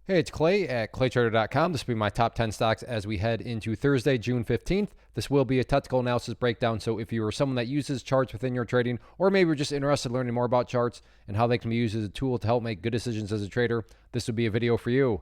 Hey, it's Clay at claytrader.com. This will be my top 10 stocks as we head into Thursday, June 15th. This will be a technical analysis breakdown. So if you are someone that uses charts within your trading, or maybe you're just interested in learning more about charts and how they can be used as a tool to help make good decisions as a trader, this would be a video for you.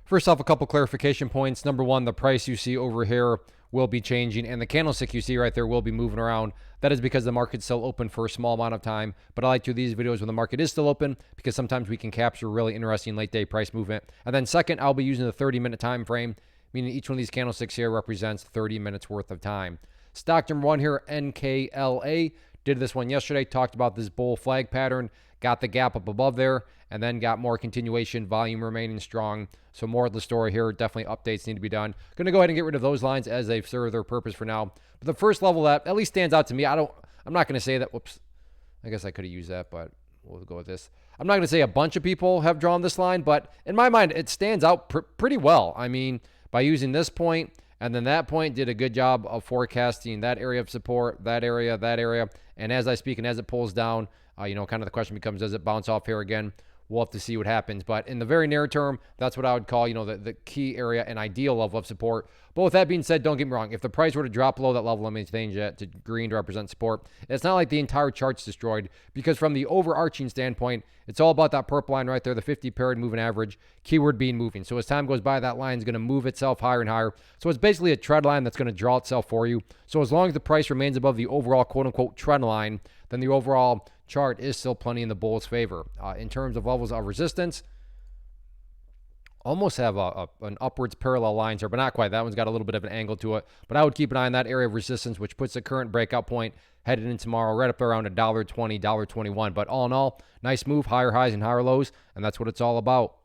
First off, a couple clarification points. Number one, the price you see over here will be changing, and the candlestick you see right there will be moving around. That is because the market's still open for a small amount of time, but I like to do these videos when the market is still open because sometimes we can capture really interesting late day price movement. And then second, I'll be using the 30-minute time frame, meaning each one of these candlesticks here represents 30 minutes worth of time. Stock number one here, NKLA. Did this one yesterday, talked about this bull flag pattern, got the gap up above there, and then got more continuation, volume remaining strong. So more of the story here, definitely updates need to be done. Going to go ahead and get rid of those lines as they've served their purpose for now. But the first level that at least stands out to me, I'm not going to say that, whoops, I guess I could have used that, but we'll go with this. I'm not going to say a bunch of people have drawn this line, but in my mind, it stands out pretty well. I mean, by using this point, and then that point did a good job of forecasting that area of support, that area. And as I speak and as it pulls down, kind of the question becomes, does it bounce off here again? We'll have to see what happens. But in the very near term, that's what I would call, the key area and ideal level of support. But with that being said, don't get me wrong. If the price were to drop below that level, let me change that to green to represent support. It's not like the entire chart's destroyed, because from the overarching standpoint, it's all about that purple line right there, the 50-period moving average, keyword being moving. So as time goes by, that line is going to move itself higher and higher. So it's basically a trend line that's going to draw itself for you. So as long as the price remains above the overall quote-unquote trend line, then the overall chart is still plenty in the bull's favor. In terms of levels of resistance, almost have an upwards parallel lines here, but not quite. That one's got a little bit of an angle to it. But I would keep an eye on that area of resistance, which puts the current breakout point headed in tomorrow right up around $1.20, $1.21. But all in all, nice move, higher highs and higher lows, and that's what it's all about.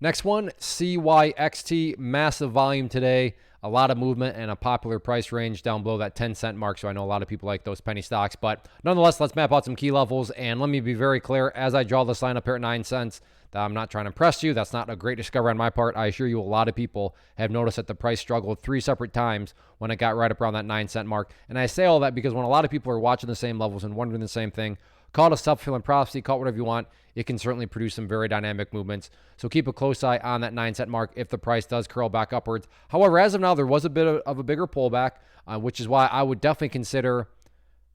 Next one, CYXT, massive volume today. A lot of movement and a popular price range down below that 10-cent mark. So I know a lot of people like those penny stocks. But nonetheless, let's map out some key levels. And let me be very clear, as I draw this line up here at 9 cents, that I'm not trying to impress you. That's not a great discovery on my part. I assure you a lot of people have noticed that the price struggled 3 separate times when it got right up around that 9-cent mark. And I say all that because when a lot of people are watching the same levels and wondering the same thing, call it a self-fulfilling prophecy, call it whatever you want. It can certainly produce some very dynamic movements. So keep a close eye on that 9-cent mark if the price does curl back upwards. However, as of now, there was a bit of a bigger pullback, which is why I would definitely consider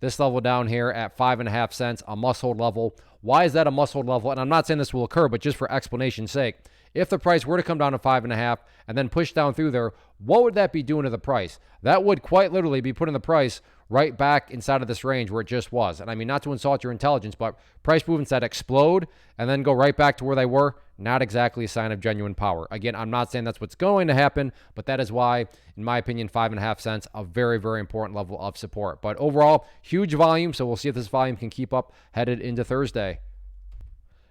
this level down here at 5.5 cents a must-hold level. Why is that a must-hold level? And I'm not saying this will occur, but just for explanation's sake, if the price were to come down to 5.5 and then push down through there, what would that be doing to the price? That would quite literally be putting the price right back inside of this range where it just was. And I mean, not to insult your intelligence, but price movements that explode and then go right back to where they were, not exactly a sign of genuine power. Again, I'm not saying that's what's going to happen, but that is why, in my opinion, 5.5 cents, a very, very important level of support. But overall, huge volume, so we'll see if this volume can keep up headed into Thursday.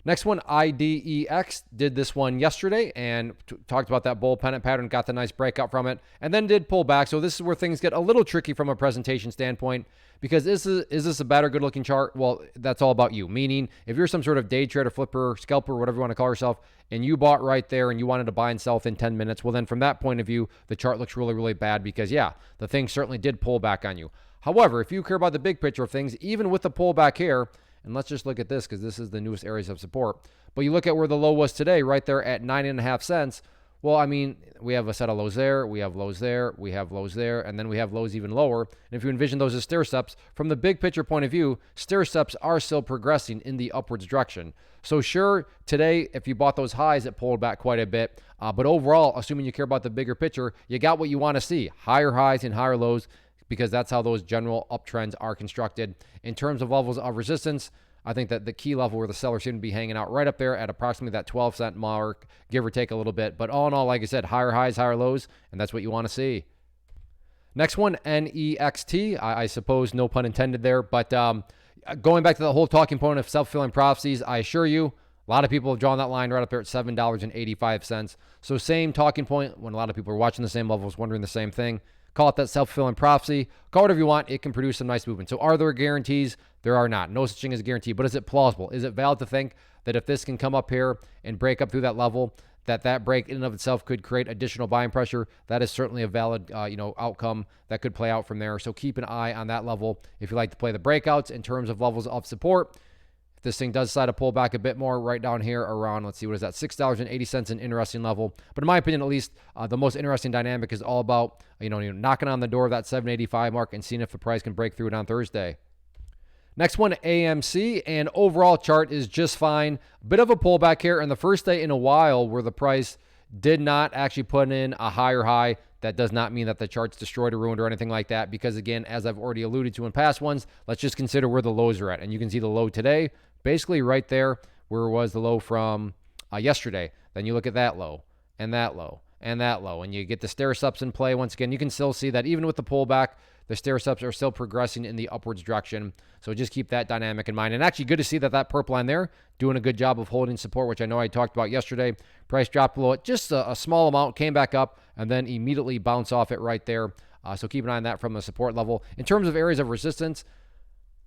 Next one, IDEX, did this one yesterday and talked about that bull pennant pattern, got the nice breakout from it, and then did pull back. So this is where things get a little tricky from a presentation standpoint, because is this a bad or good-looking chart? Well, that's all about you. Meaning, if you're some sort of day trader, flipper, scalper, whatever you want to call yourself, and you bought right there and you wanted to buy and sell within 10 minutes, well, then from that point of view, the chart looks really, really bad because, yeah, the thing certainly did pull back on you. However, if you care about the big picture of things, even with the pullback here, and let's just look at this because this is the newest areas of support. But you look at where the low was today, right there at 9.5 cents. Well, I mean, we have a set of lows there, we have lows there, we have lows there, and then we have lows even lower. And if you envision those as stair steps, from the big picture point of view, stair steps are still progressing in the upwards direction. So sure, today, if you bought those highs, it pulled back quite a bit. But overall, assuming you care about the bigger picture, you got what you want to see, higher highs and higher lows, because that's how those general uptrends are constructed. In terms of levels of resistance, I think that the key level where the sellers seem to be hanging out right up there at approximately that 12-cent mark, give or take a little bit. But all in all, like I said, higher highs, higher lows, and that's what you want to see. Next one, NEXT. I suppose no pun intended there. But going back to the whole talking point of self-fulfilling prophecies, I assure you, a lot of people have drawn that line right up there at $7.85. So same talking point when a lot of people are watching the same levels, wondering the same thing. Call it that self-fulfilling prophecy. Call it whatever you want. It can produce some nice movement. So are there guarantees? There are not. No such thing as a guarantee. But is it plausible? Is it valid to think that if this can come up here and break up through that level, that break in and of itself could create additional buying pressure? That is certainly a valid outcome that could play out from there. So keep an eye on that level if you like to play the breakouts in terms of levels of support. this thing does decide to pull back a bit more right down here around, let's see, what is that, $6.80, an interesting level. But in my opinion, at least, the most interesting dynamic is all about, knocking on the door of that 785 mark and seeing if the price can break through it on Thursday. Next one, AMC, and overall chart is just fine. Bit of a pullback here, and the first day in a while where the price did not actually put in a higher high. That does not mean that the chart's destroyed or ruined or anything like that, because again, as I've already alluded to in past ones, let's just consider where the lows are at. And you can see the low today, basically right there where was the low from yesterday. Then you look at that low and that low and that low, and you get the stair-steps in play. Once again, you can still see that even with the pullback, the stair-steps are still progressing in the upwards direction. So just keep that dynamic in mind. And actually good to see that that purple line there doing a good job of holding support, which I know I talked about yesterday. Price dropped below it just a small amount, came back up, and then immediately bounced off it right there. So keep an eye on that from the support level. In terms of areas of resistance,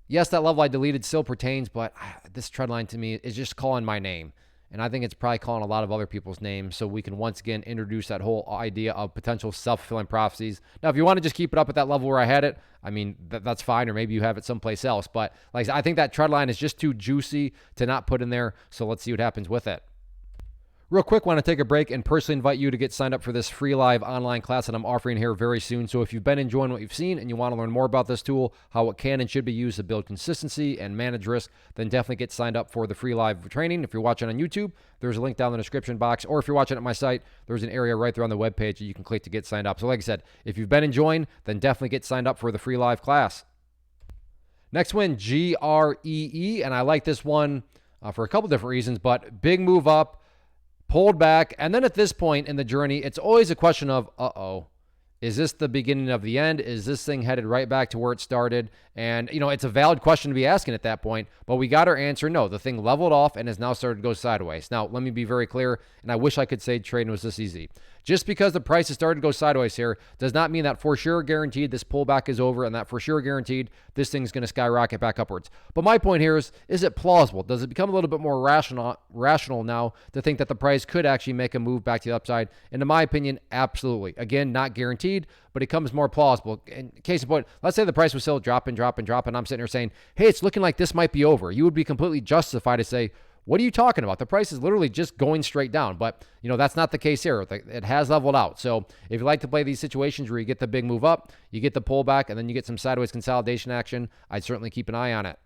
yes, that level I deleted still pertains, but this trend line to me is just calling my name. And I think it's probably calling a lot of other people's names, so we can once again introduce that whole idea of potential self-fulfilling prophecies. Now, if you want to just keep it up at that level where I had it, I mean, that's fine, or maybe you have it someplace else. But like I said, I think that trend line is just too juicy to not put in there, so let's see what happens with it. Real quick, want to take a break and personally invite you to get signed up for this free live online class that I'm offering here very soon. So if you've been enjoying what you've seen and you want to learn more about this tool, how it can and should be used to build consistency and manage risk, then definitely get signed up for the free live training. If you're watching on YouTube, there's a link down in the description box, or if you're watching at my site, there's an area right there on the webpage that you can click to get signed up. So like I said, if you've been enjoying, then definitely get signed up for the free live class. Next one, GREE, and I like this one for a couple different reasons, but big move up, pulled back, and then at this point in the journey, it's always a question of, is this the beginning of the end? Is this thing headed right back to where it started? And, it's a valid question to be asking at that point, but we got our answer. No, the thing leveled off and has now started to go sideways. Now, let me be very clear, and I wish I could say trading was this easy. Just because the price has started to go sideways here does not mean that for sure guaranteed this pullback is over and that for sure guaranteed this thing's going to skyrocket back upwards. But my point here is it plausible? Does it become a little bit more rational now to think that the price could actually make a move back to the upside? And in my opinion, absolutely. Again, not guaranteed, but it comes more plausible. In case in point, let's say the price was still dropping. I'm sitting here saying, hey, it's looking like this might be over. You would be completely justified to say, what are you talking about? The price is literally just going straight down. But, that's not the case here. It has leveled out. So if you like to play these situations where you get the big move up, you get the pullback, and then you get some sideways consolidation action, I'd certainly keep an eye on it.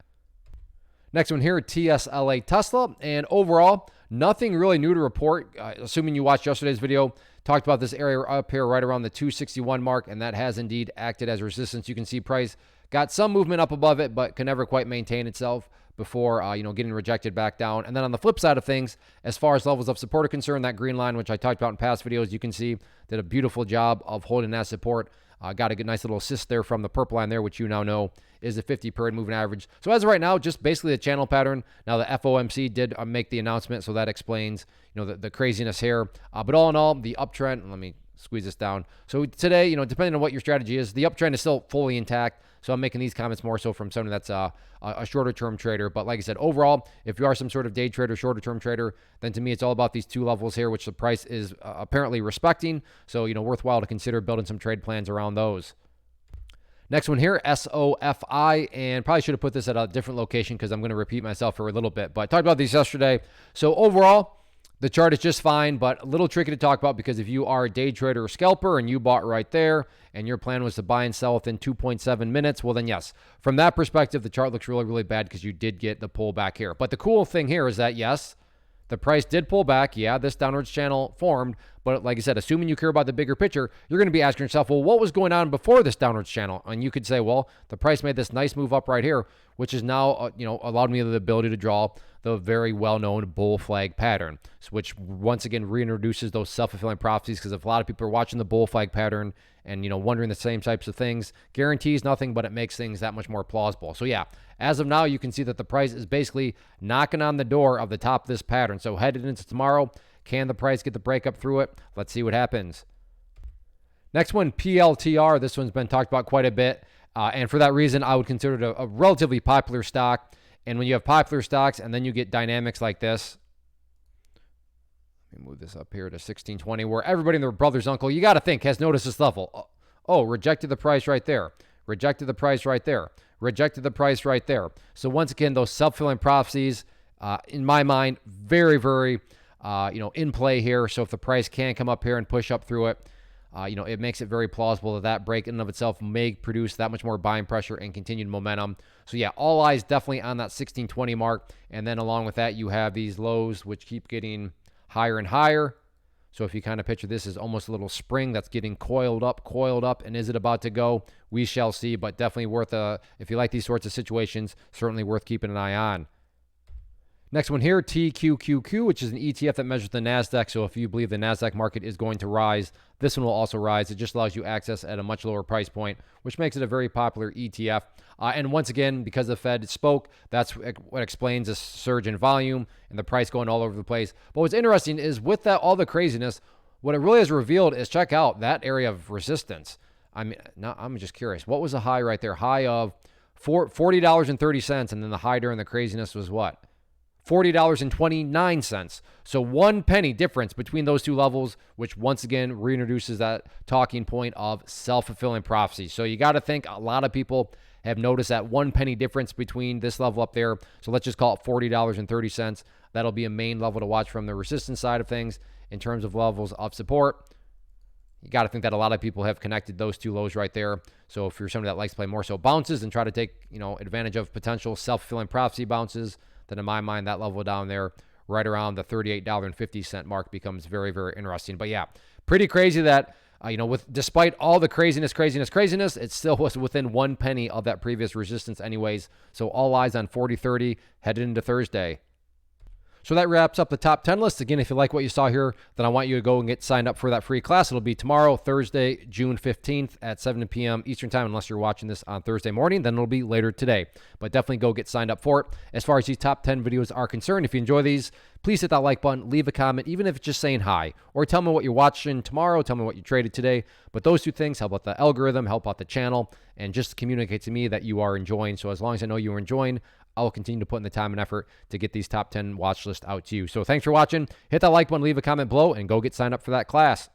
Next one here, TSLA Tesla. And overall, nothing really new to report. Assuming you watched yesterday's video, talked about this area up here right around the 261 mark, and that has indeed acted as resistance. You can see price got some movement up above it, but can never quite maintain itself before getting rejected back down. And then on the flip side of things, as far as levels of support are concerned, that green line, which I talked about in past videos, you can see did a beautiful job of holding that support. Got a good, nice little assist there from the purple line there, which you now know is the 50-period moving average. So as of right now, just basically a channel pattern. Now the FOMC did make the announcement, so that explains the craziness here. But all in all, the uptrend. Let me squeeze this down. So today, depending on what your strategy is, the uptrend is still fully intact. So I'm making these comments more so from someone that's a shorter term trader. But like I said, overall, if you are some sort of day trader, shorter term trader, then to me, it's all about these two levels here, which the price is apparently respecting. So, worthwhile to consider building some trade plans around those. Next one here, SOFI, and probably should have put this at a different location because I'm going to repeat myself for a little bit, but I talked about these yesterday. So overall, the chart is just fine, but a little tricky to talk about because if you are a day trader or scalper and you bought right there and your plan was to buy and sell within 2.7 minutes, well then yes, from that perspective, the chart looks really, really bad because you did get the pullback here. But the cool thing here is that yes, the price did pull back. Yeah, this downwards channel formed, but like I said, assuming you care about the bigger picture, you're going to be asking yourself, well, what was going on before this downwards channel? And you could say, well, the price made this nice move up right here, which is now, allowed me the ability to draw the very well-known bull flag pattern, which once again reintroduces those self-fulfilling prophecies because if a lot of people are watching the bull flag pattern and, wondering the same types of things, guarantees nothing, but it makes things that much more plausible. So yeah, as of now, you can see that the price is basically knocking on the door of the top of this pattern. So headed into tomorrow, can the price get the breakup through it? Let's see what happens. Next one, PLTR. This one's been talked about quite a bit. And for that reason, I would consider it a relatively popular stock. And when you have popular stocks and then you get dynamics like this, let me move this up here to 1620, where everybody and their brother's uncle, you got to think, has noticed this level. Oh, rejected the price right there. Rejected the price right there. rejected the price right there. So once again, those self-fulfilling prophecies, in my mind, very, very, in play here. So if the price can come up here and push up through it, it makes it very plausible that that break in and of itself may produce that much more buying pressure and continued momentum. So yeah, all eyes definitely on that 1620 mark. And then along with that, you have these lows, which keep getting higher and higher. So if you kind of picture this as almost a little spring that's getting coiled up, and is it about to go? We shall see, but definitely worth if you like these sorts of situations, certainly worth keeping an eye on. Next one here, TQQQ, which is an ETF that measures the NASDAQ. So if you believe the NASDAQ market is going to rise, this one will also rise. It just allows you access at a much lower price point, which makes it a very popular ETF. And once again, because the Fed spoke, that's what explains this surge in volume and the price going all over the place. But what's interesting is with that, all the craziness, what it really has revealed is check out that area of resistance. I mean, now I'm just curious. What was the high right there? High of $40.30. And then the high during the craziness was what? $40.29. So 1 penny difference between those two levels, which once again reintroduces that talking point of self-fulfilling prophecy. So you got to think a lot of people have noticed that 1 penny difference between this level up there. So let's just call it $40.30. That'll be a main level to watch from the resistance side of things in terms of levels of support. You got to think that a lot of people have connected those two lows right there. So if you're somebody that likes to play more so bounces and try to take, advantage of potential self-fulfilling prophecy bounces, then in my mind, that level down there, right around the $38.50 mark becomes very, very interesting. But yeah, pretty crazy that, despite all the craziness, it still was within 1 penny of that previous resistance anyways. So all eyes on 40.30 headed into Thursday. So that wraps up the top 10 list. Again, if you like what you saw here, then I want you to go and get signed up for that free class. It'll be tomorrow, Thursday, June 15th at 7 p.m. Eastern time, unless you're watching this on Thursday morning, then it'll be later today. But definitely go get signed up for it. As far as these top 10 videos are concerned, if you enjoy these, please hit that like button, leave a comment, even if it's just saying hi, or tell me what you're watching tomorrow, tell me what you traded today. But those two things help out the algorithm, help out the channel, and just communicate to me that you are enjoying. So as long as I know you are enjoying, I will continue to put in the time and effort to get these top 10 watch lists out to you. So thanks for watching. Hit that like button, leave a comment below, and go get signed up for that class.